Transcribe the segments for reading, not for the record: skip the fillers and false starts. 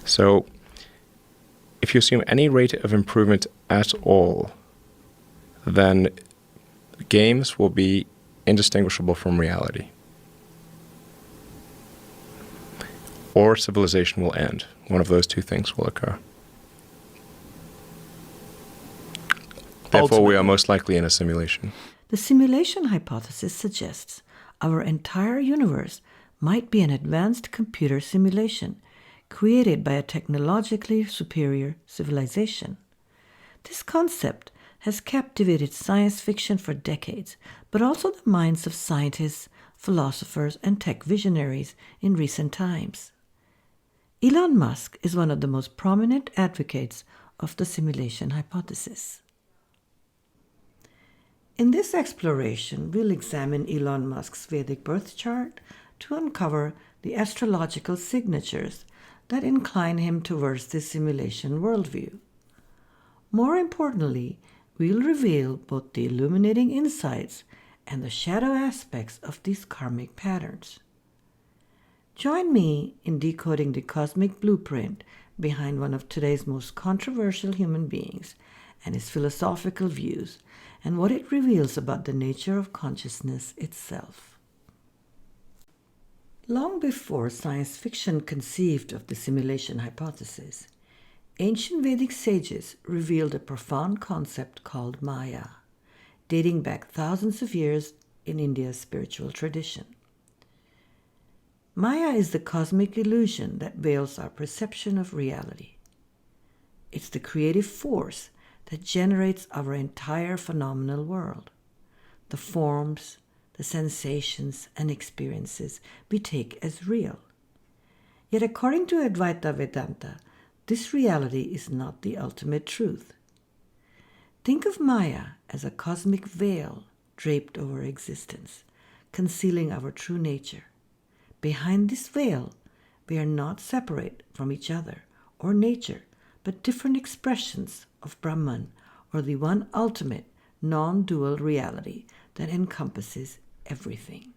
So if you assume any rate of improvement at all, then games will be indistinguishable from reality. Or civilization will end. One of those two things will occur. Therefore, we are most likely in a simulation. The simulation hypothesis suggests our entire universe might be an advanced computer simulation created by a technologically superior civilization. This concept has captivated science fiction for decades, but also the minds of scientists, philosophers, and tech visionaries in recent times. Elon Musk is one of the most prominent advocates of the simulation hypothesis. In this exploration, we'll examine Elon Musk's Vedic birth chart to uncover the astrological signatures that incline him towards this simulation worldview. More importantly, we'll reveal both the illuminating insights and the shadow aspects of these karmic patterns. Join me in decoding the cosmic blueprint behind one of today's most controversial human beings and his philosophical views, and what it reveals about the nature of consciousness itself. Long before science fiction conceived of the simulation hypothesis, ancient Vedic sages revealed a profound concept called Maya, dating back thousands of years in India's spiritual tradition. Maya is the cosmic illusion that veils our perception of reality. It's the creative force that generates our entire phenomenal world, the forms, the sensations, and experiences we take as real. Yet according to Advaita Vedanta, this reality is not the ultimate truth. Think of Maya as a cosmic veil draped over existence, concealing our true nature. Behind this veil, we are not separate from each other or nature, but different expressions of Brahman, or the one ultimate, non-dual reality that encompasses everything.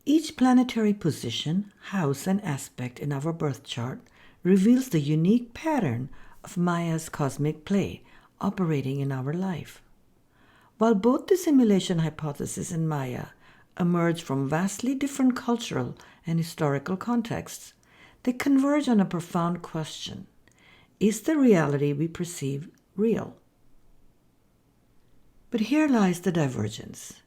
Each planetary position, house, and aspect in our birth chart reveals the unique pattern of Maya's cosmic play operating in our life. While both the simulation hypothesis and Maya emerge from vastly different cultural and historical contexts, they converge on a profound question: is the reality we perceive real? But here lies the divergence.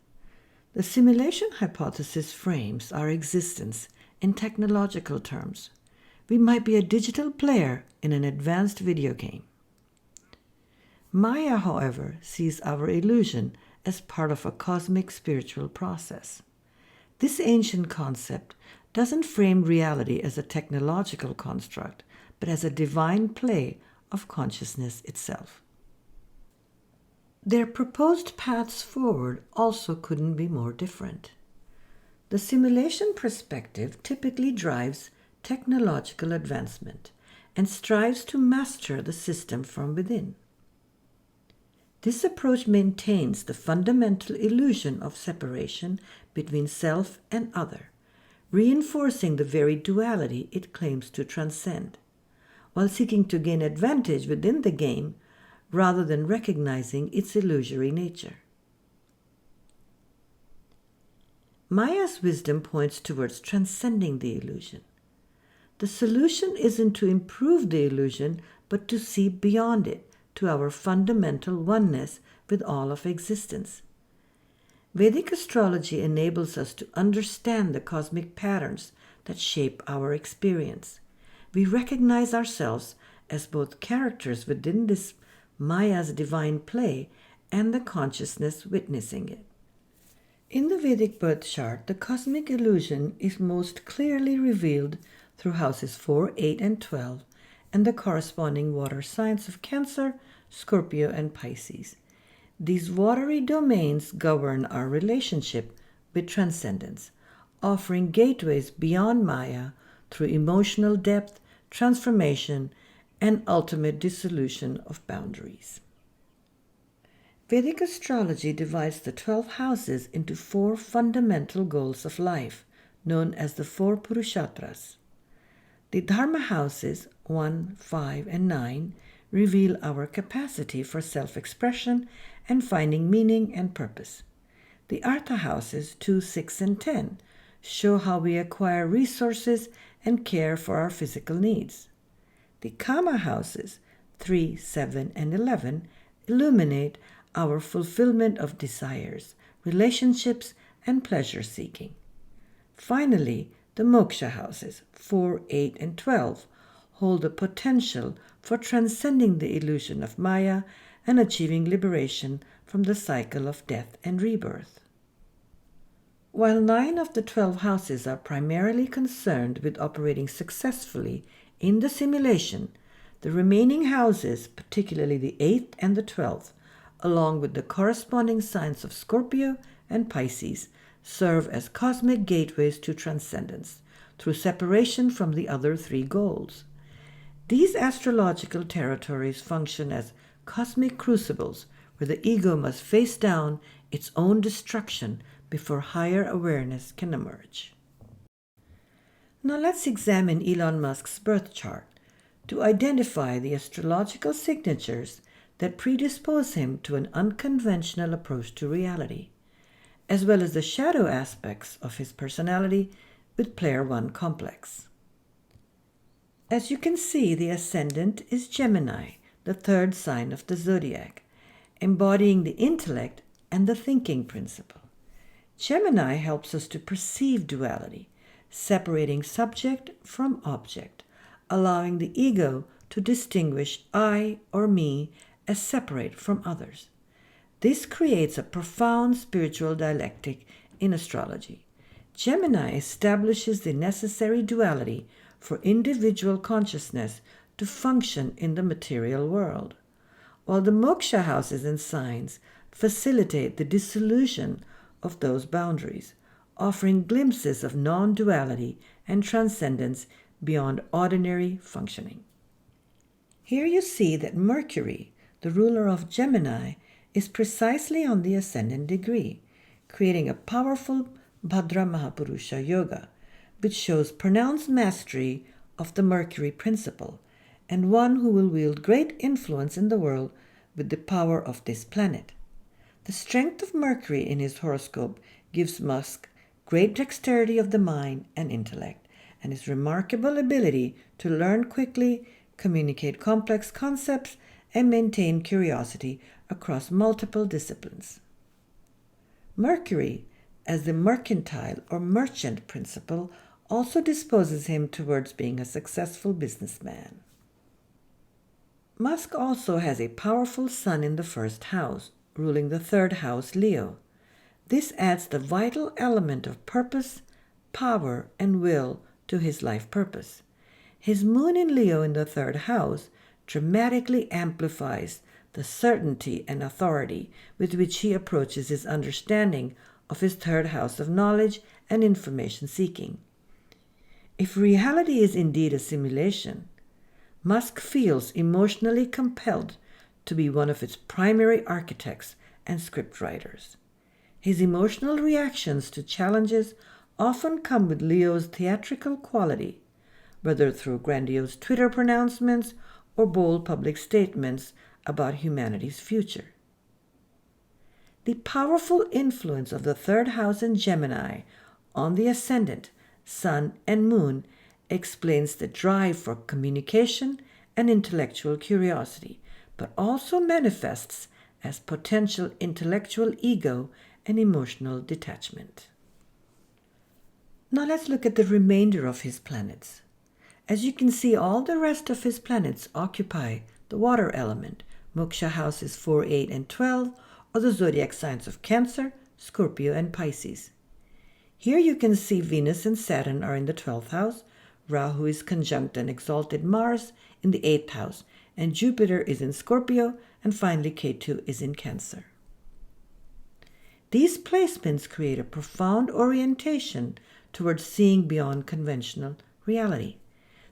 The simulation hypothesis frames our existence in technological terms. We might be a digital player in an advanced video game. Maya, however, sees our illusion as part of a cosmic spiritual process. This ancient concept doesn't frame reality as a technological construct, but as a divine play of consciousness itself. Their proposed paths forward also couldn't be more different. The simulation perspective typically drives technological advancement and strives to master the system from within. This approach maintains the fundamental illusion of separation between self and other, reinforcing the very duality it claims to transcend, while seeking to gain advantage within the game rather than recognizing its illusory nature. Maya's wisdom points towards transcending the illusion. The solution isn't to improve the illusion, but to see beyond it to our fundamental oneness with all of existence. Vedic astrology enables us to understand the cosmic patterns that shape our experience. We recognize ourselves as both characters within this Maya's divine play and the consciousness witnessing it. In the Vedic birth chart, the cosmic illusion is most clearly revealed through houses 4, 8, and 12, and the corresponding water signs of Cancer, Scorpio, and Pisces. These watery domains govern our relationship with transcendence, offering gateways beyond Maya through emotional depth, transformation, and ultimate dissolution of boundaries. Vedic astrology divides the 12 houses into 4 fundamental goals of life, known as the 4 Purusharthas. The Dharma houses 1, 5, and 9 reveal our capacity for self-expression and finding meaning and purpose. The Artha houses 2, 6, and 10 show how we acquire resources and care for our physical needs. The Kama houses 3, 7, and 11 illuminate our fulfillment of desires, relationships, and pleasure seeking. Finally, the Moksha houses 4, 8, and 12 hold the potential for transcending the illusion of Maya and achieving liberation from the cycle of death and rebirth. While 9 of the 12 houses are primarily concerned with operating successfully in the simulation, the remaining houses, particularly the 8th and the 12th, along with the corresponding signs of Scorpio and Pisces, serve as cosmic gateways to transcendence through separation from the other 3 goals. These astrological territories function as cosmic crucibles where the ego must face down its own destruction before higher awareness can emerge. Now let's examine Elon Musk's birth chart to identify the astrological signatures that predispose him to an unconventional approach to reality, as well as the shadow aspects of his personality with Player 1 complex. As you can see, the ascendant is Gemini, the 3rd sign of the zodiac, embodying the intellect and the thinking principle. Gemini helps us to perceive duality, separating subject from object, allowing the ego to distinguish I or me as separate from others. This creates a profound spiritual dialectic in astrology. Gemini establishes the necessary duality for individual consciousness to function in the material world, while the moksha houses and signs facilitate the dissolution of those boundaries, offering glimpses of non-duality and transcendence beyond ordinary functioning. Here you see that Mercury, the ruler of Gemini, is precisely on the ascendant degree, creating a powerful Bhadra Mahapurusha yoga, which shows pronounced mastery of the Mercury principle, and one who will wield great influence in the world with the power of this planet. The strength of Mercury in his horoscope gives Musk great dexterity of the mind and intellect, and his remarkable ability to learn quickly, communicate complex concepts, and maintain curiosity across multiple disciplines. Mercury, as the mercantile or merchant principle, also disposes him towards being a successful businessman. Musk also has a powerful sun in the 1st house, ruling the 3rd house, Leo. This adds the vital element of purpose, power, and will to his life purpose. His moon in Leo in the 3rd house dramatically amplifies the certainty and authority with which he approaches his understanding of his 3rd house of knowledge and information seeking. If reality is indeed a simulation, Musk feels emotionally compelled to be one of its primary architects and scriptwriters. His emotional reactions to challenges often come with Leo's theatrical quality, whether through grandiose Twitter pronouncements or bold public statements about humanity's future. The powerful influence of the 3rd house in Gemini on the ascendant, sun, and moon explains the drive for communication and intellectual curiosity, but also manifests as potential intellectual ego and emotional detachment. Now let's look at the remainder of his planets. As you can see, all the rest of his planets occupy the water element, moksha houses 4, 8, and 12, or the zodiac signs of Cancer, Scorpio, and Pisces. Here you can see Venus and Saturn are in the 12th house, Rahu is conjunct and exalted Mars in the 8th house, and Jupiter is in Scorpio, and finally Ketu is in Cancer. These placements create a profound orientation towards seeing beyond conventional reality.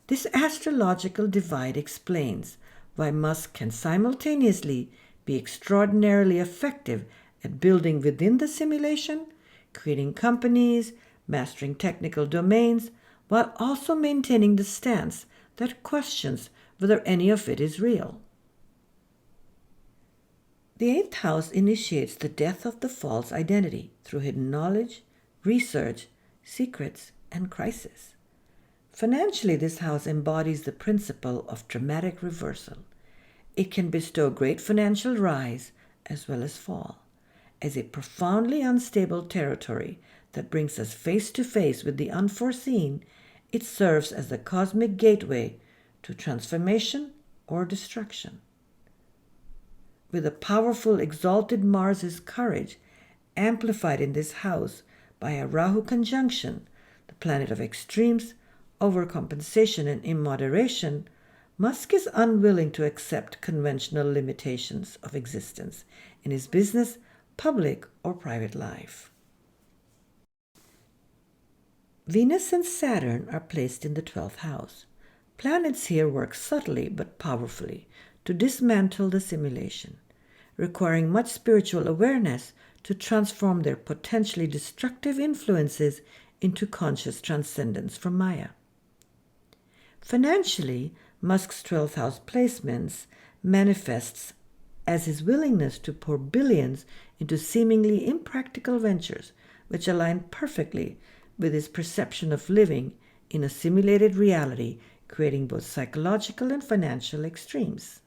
This astrological divide explains why Musk can simultaneously be extraordinarily effective at building within the simulation, creating companies, mastering technical domains, while also maintaining the stance that questions whether any of it is real. The eighth house initiates the death of the false identity through hidden knowledge, research, secrets, and crisis. Financially, this house embodies the principle of dramatic reversal. It can bestow great financial rise as well as fall. As a profoundly unstable territory that brings us face to face with the unforeseen, it serves as the cosmic gateway to transformation or destruction. With a powerful, exalted Mars' courage, amplified in this house by a Rahu conjunction, the planet of extremes, overcompensation, and immoderation, Musk is unwilling to accept conventional limitations of existence in his business, public, or private life. Venus and Saturn are placed in the 12th house. Planets here work subtly but powerfully to dismantle the simulation, requiring much spiritual awareness to transform their potentially destructive influences into conscious transcendence from Maya. Financially, Musk's 12th house placements manifests as his willingness to pour billions into seemingly impractical ventures, which align perfectly with his perception of living in a simulated reality, creating both psychological and financial extremes.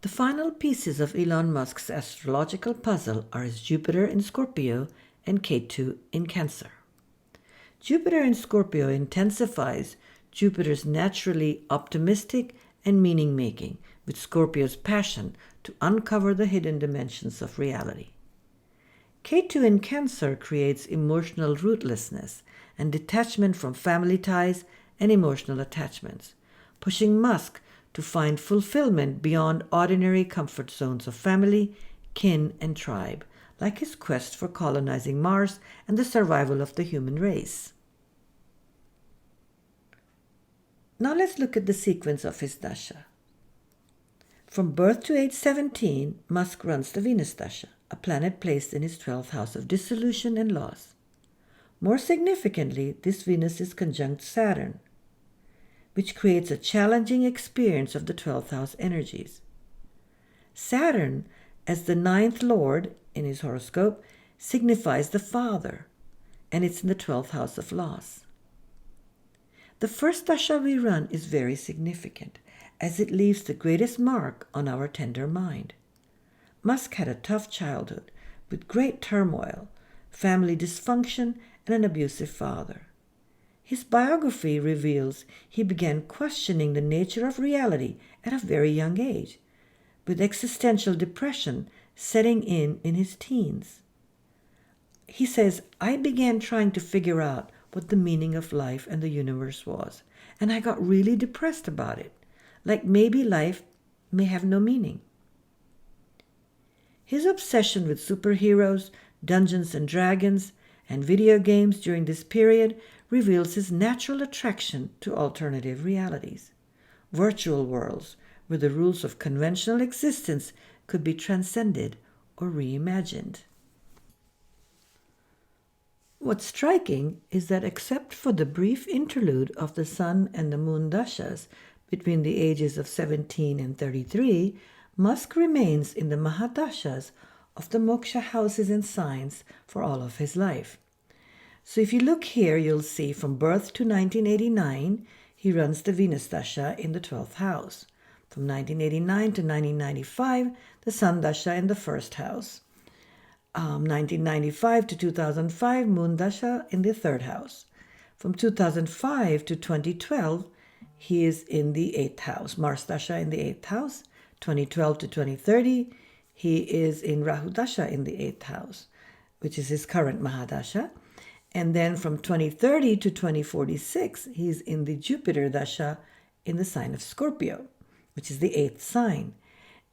The final pieces of Elon Musk's astrological puzzle are his Jupiter in Scorpio and Ketu in Cancer. Jupiter in Scorpio intensifies Jupiter's naturally optimistic and meaning-making, with Scorpio's passion to uncover the hidden dimensions of reality. Ketu in Cancer creates emotional rootlessness and detachment from family ties and emotional attachments, pushing Musk to find fulfillment beyond ordinary comfort zones of family, kin, and tribe, like his quest for colonizing Mars and the survival of the human race. Now let's look at the sequence of his dasha. From birth to age 17, Musk runs the Venus dasha, a planet placed in his 12th house of dissolution and loss. More significantly, this Venus is conjunct Saturn, which creates a challenging experience of the 12th house energies. Saturn, as the 9th lord in his horoscope, signifies the father, and it's in the 12th house of loss. The first dasha we run is very significant, as it leaves the greatest mark on our tender mind. Musk had a tough childhood, with great turmoil, family dysfunction, and an abusive father. His biography reveals he began questioning the nature of reality at a very young age, with existential depression setting in his teens. He says, "I began trying to figure out what the meaning of life and the universe was, and I got really depressed about it, like maybe life may have no meaning." His obsession with superheroes, Dungeons and Dragons, and video games during this period reveals his natural attraction to alternative realities, virtual worlds where the rules of conventional existence could be transcended or reimagined. What's striking is that except for the brief interlude of the Sun and the Moon dashas between the ages of 17 and 33, Musk remains in the Mahadashas of the Moksha houses and signs for all of his life. So if you look here, you'll see from birth to 1989, he runs the Venus dasha in the 12th house. From 1989 to 1995, the Sun dasha in the first house. 1995 to 2005, Moon dasha in the third house. From 2005 to 2012, he is in the 8th house, Mars dasha in the 8th house. 2012 to 2030, he is in Rahu dasha in the 8th house, which is his current Mahadasha. And then from 2030 to 2046, he's in the Jupiter dasha in the sign of Scorpio, which is the 8th sign.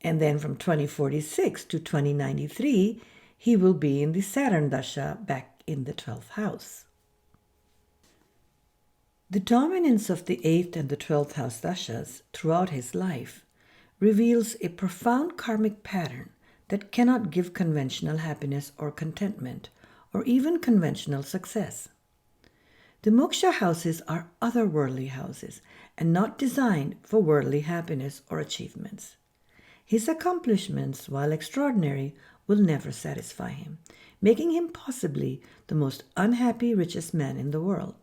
And then from 2046 to 2093, he will be in the Saturn dasha back in the 12th house. The dominance of the 8th and the 12th house dashas throughout his life reveals a profound karmic pattern that cannot give conventional happiness or contentment, or even conventional success. The Moksha houses are otherworldly houses and not designed for worldly happiness or achievements. His accomplishments, while extraordinary, will never satisfy him, making him possibly the most unhappy, richest man in the world.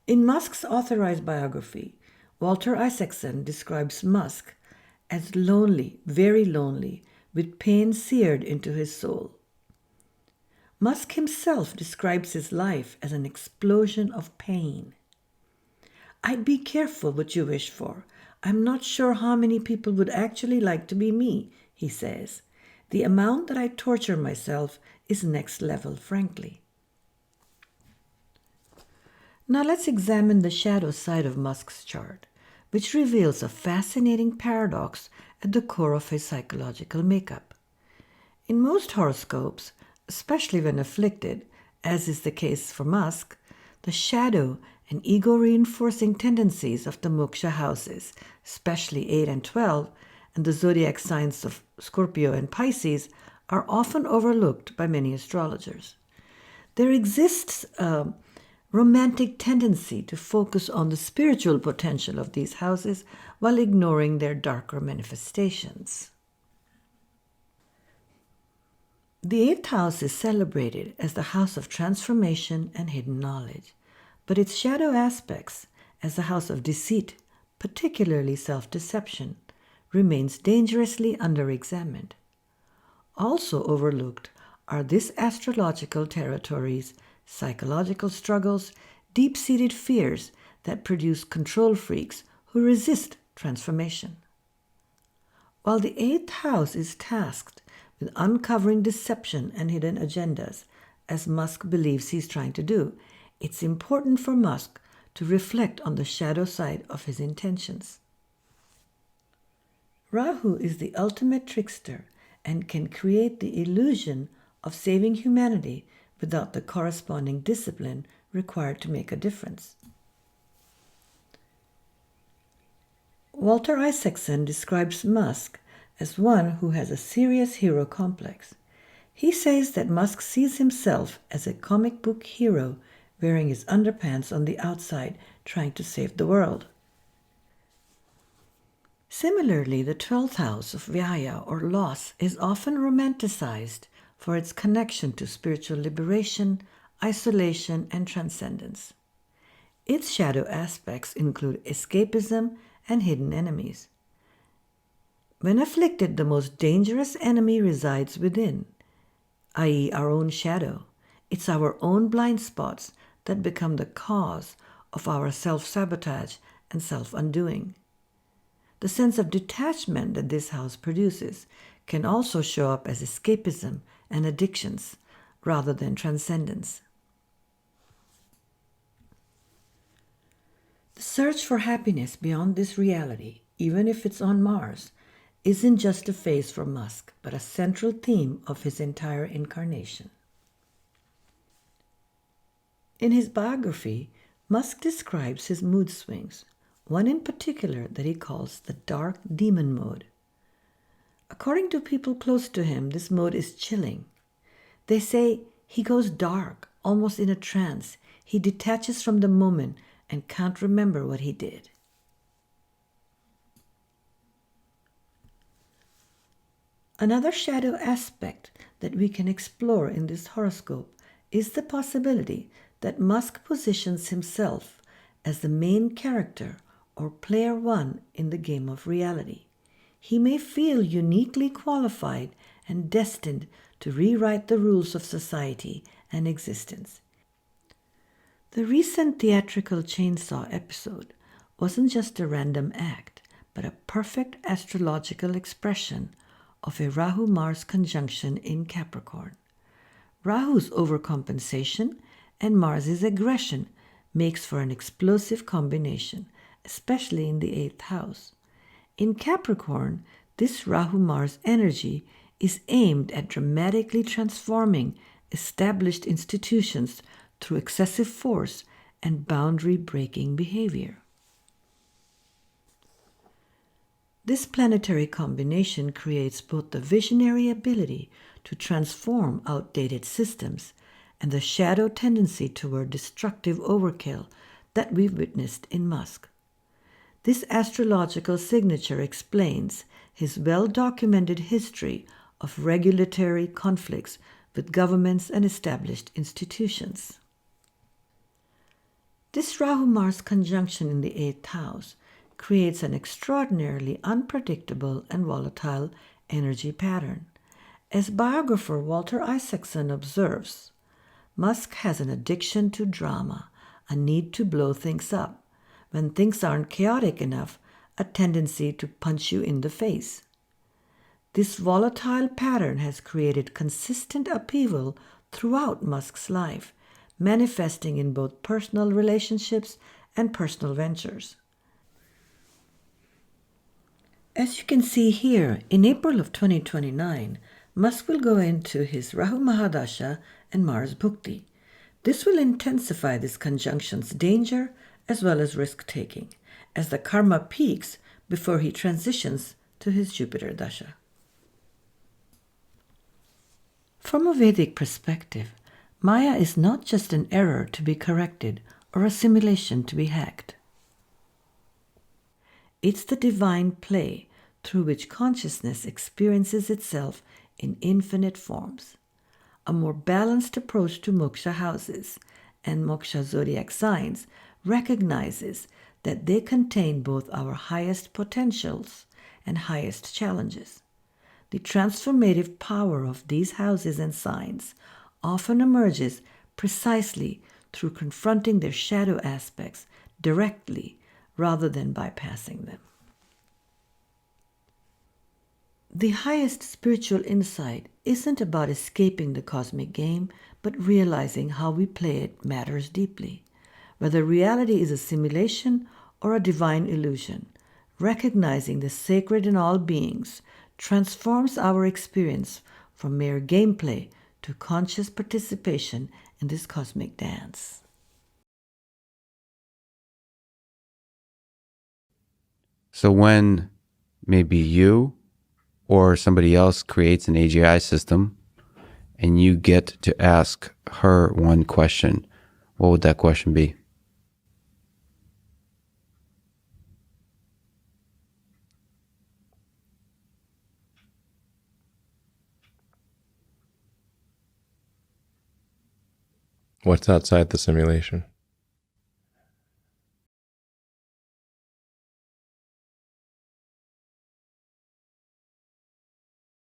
In Musk's authorized biography, Walter Isaacson describes Musk as lonely, very lonely, with pain seared into his soul. Musk himself describes his life as an explosion of pain. I'd be careful what you wish for. I'm not sure how many people would actually like to be me, he says. The amount that I torture myself is next level, frankly. Now let's examine the shadow side of Musk's chart, which reveals a fascinating paradox at the core of his psychological makeup. In most horoscopes, especially when afflicted, as is the case for Musk, the shadow and ego-reinforcing tendencies of the Moksha houses, especially 8 and 12, and the zodiac signs of Scorpio and Pisces, are often overlooked by many astrologers. There exists a romantic tendency to focus on the spiritual potential of these houses while ignoring their darker manifestations. The 8th house is celebrated as the house of transformation and hidden knowledge, but its shadow aspects, as the house of deceit, particularly self-deception, remains dangerously under-examined. Also overlooked are this astrological territory's psychological struggles, deep-seated fears that produce control freaks who resist transformation. While the 8th house is tasked with uncovering deception and hidden agendas, as Musk believes he's trying to do, it's important for Musk to reflect on the shadow side of his intentions. Rahu is the ultimate trickster and can create the illusion of saving humanity without the corresponding discipline required to make a difference. Walter Isaacson describes Musk as one who has a serious hero complex. He says that Musk sees himself as a comic book hero wearing his underpants on the outside, trying to save the world. Similarly, the 12th house of Vyaya or loss is often romanticized for its connection to spiritual liberation, isolation, and transcendence. Its shadow aspects include escapism and hidden enemies. When afflicted, the most dangerous enemy resides within, i.e., our own shadow. It's our own blind spots that become the cause of our self-sabotage and self-undoing. The sense of detachment that this house produces can also show up as escapism and addictions rather than transcendence. The search for happiness beyond this reality, even if it's on Mars, isn't just a phase for Musk, but a central theme of his entire incarnation. In his biography, Musk describes his mood swings, one in particular that he calls the dark demon mode. According to people close to him, this mode is chilling. They say he goes dark, almost in a trance. He detaches from the moment and can't remember what he did. Another shadow aspect that we can explore in this horoscope is the possibility that Musk positions himself as the main character or player one in the game of reality. He may feel uniquely qualified and destined to rewrite the rules of society and existence. The recent theatrical chainsaw episode wasn't just a random act, but a perfect astrological expression of a Rahu-Mars conjunction in Capricorn. Rahu's overcompensation and Mars's aggression makes for an explosive combination, especially in the 8th house. In Capricorn, this Rahu-Mars energy is aimed at dramatically transforming established institutions through excessive force and boundary-breaking behavior. This planetary combination creates both the visionary ability to transform outdated systems and the shadow tendency toward destructive overkill that we've witnessed in Musk. This astrological signature explains his well-documented history of regulatory conflicts with governments and established institutions. This Rahu-Mars conjunction in the 8th house creates an extraordinarily unpredictable and volatile energy pattern. As biographer Walter Isaacson observes, Musk has an addiction to drama, a need to blow things up. When things aren't chaotic enough, a tendency to punch you in the face. This volatile pattern has created consistent upheaval throughout Musk's life, manifesting in both personal relationships and personal ventures. As you can see here, in April of 2029, Musk will go into his Rahu Mahadasha and Mars Bhukti. This will intensify this conjunction's danger as well as risk-taking, as the karma peaks before he transitions to his Jupiter Dasha. From a Vedic perspective, Maya is not just an error to be corrected or a simulation to be hacked. It's the divine play through which consciousness experiences itself in infinite forms. A more balanced approach to moksha houses and moksha zodiac signs recognizes that they contain both our highest potentials and highest challenges. The transformative power of these houses and signs often emerges precisely through confronting their shadow aspects directly rather than bypassing them. The highest spiritual insight isn't about escaping the cosmic game, but realizing how we play it matters deeply. Whether reality is a simulation or a divine illusion, recognizing the sacred in all beings transforms our experience from mere gameplay to conscious participation in this cosmic dance. So when maybe you or somebody else creates an AGI system and you get to ask her one question, what would that question be? What's outside the simulation?